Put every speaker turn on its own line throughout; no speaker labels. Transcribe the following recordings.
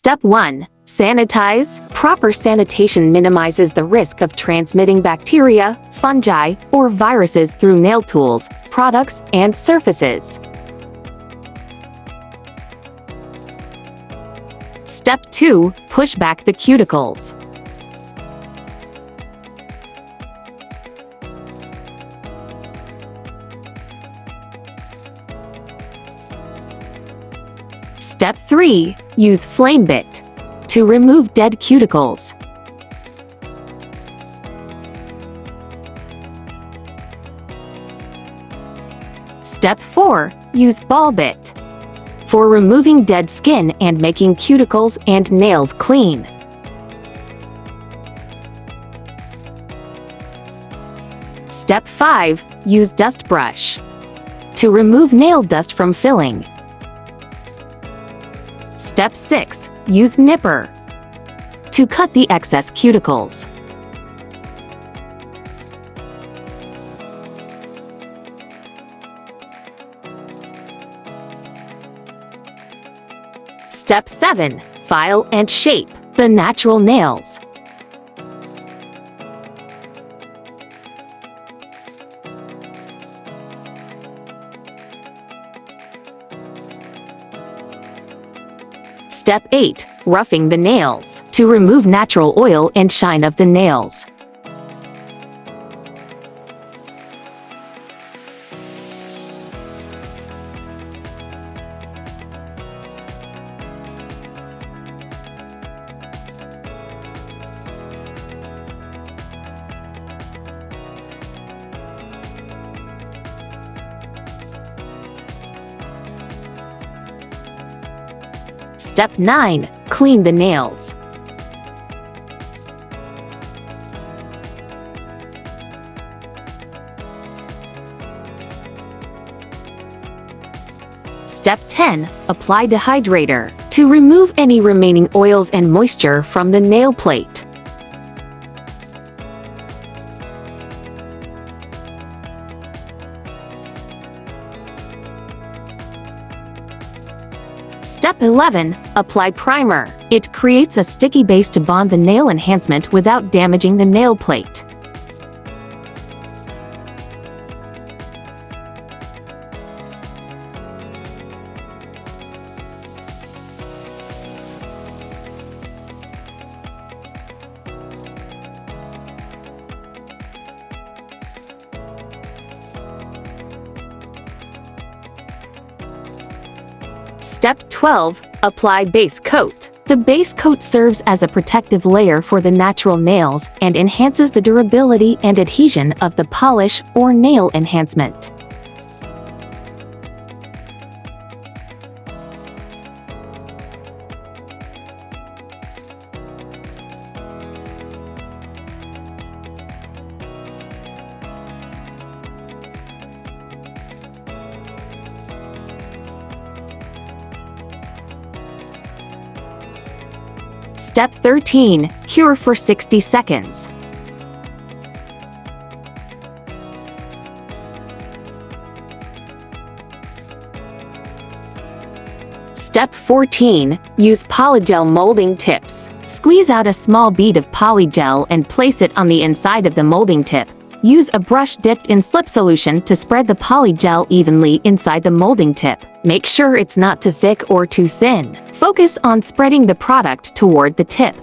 Step 1. Sanitize. Proper sanitation minimizes the risk of transmitting bacteria, fungi, or viruses through nail tools, products, and surfaces. Step 2. Push back the cuticles. Step 3. Use flame bit to remove dead cuticles. Step 4. Use ball bit for removing dead skin and making cuticles and nails clean. Step 5. Use dust brush to remove nail dust from filling. Step 6. Use nipper to cut the excess cuticles. Step 7. File and shape the natural nails. Step 8. Roughing the nails to remove natural oil and shine of the nails. Step 9. Clean the nails. Step 10. Apply dehydrator to remove any remaining oils and moisture from the nail plate. Step 11. Apply primer. It creates a sticky base to bond the nail enhancement without damaging the nail plate. Step 12. Apply base coat. The base coat serves as a protective layer for the natural nails and enhances the durability and adhesion of the polish or nail enhancement. Step 13. Cure for 60 seconds. Step 14. Use polygel molding tips. Squeeze out a small bead of polygel and place it on the inside of the molding tip. Use a brush dipped in slip solution to spread the polygel evenly inside the molding tip. Make sure it's not too thick or too thin. Focus on spreading the product toward the tip.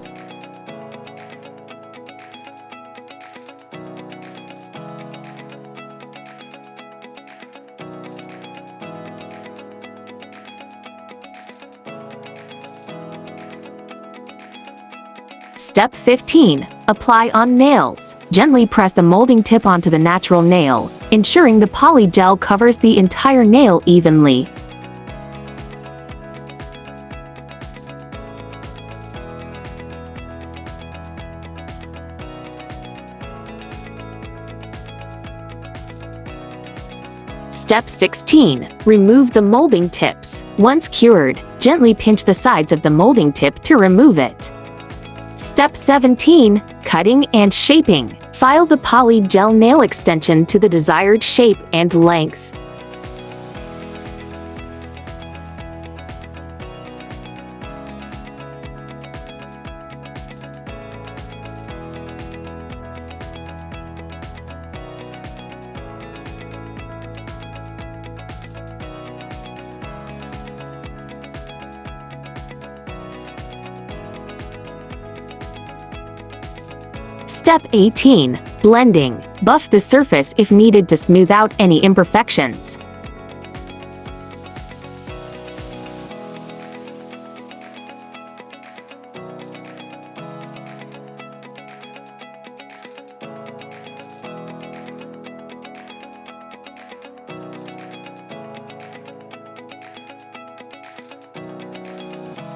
Step 15. Apply on nails. Gently press the molding tip onto the natural nail, ensuring the polygel covers the entire nail evenly. Step 16. Remove the molding tips. Once cured, gently pinch the sides of the molding tip to remove it. Step 17. Cutting and shaping. File the polygel nail extension to the desired shape and length. Step 18. Blending. Buff the surface if needed to smooth out any imperfections.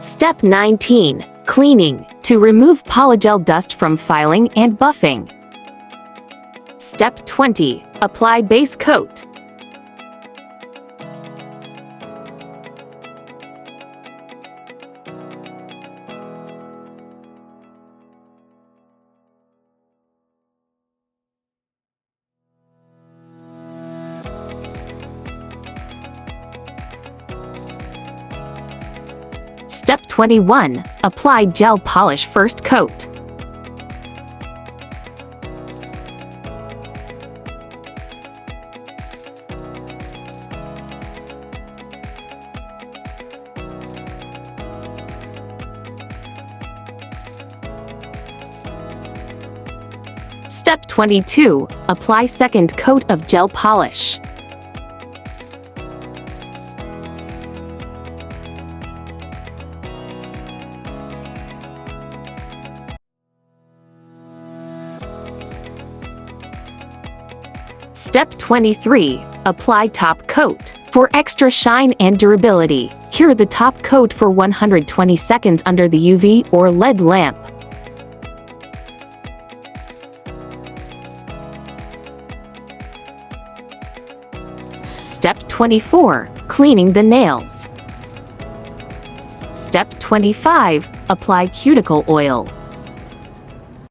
Step 19. Cleaning. To remove polygel dust from filing and buffing. Step 20. Apply base coat. Step 21. Apply gel polish first coat. Step 22. Apply second coat of gel polish. Step 23. Apply top coat. For extra shine and durability, cure the top coat for 120 seconds under the UV or LED lamp. Step 24. Cleaning the nails. Step 25. Apply cuticle oil.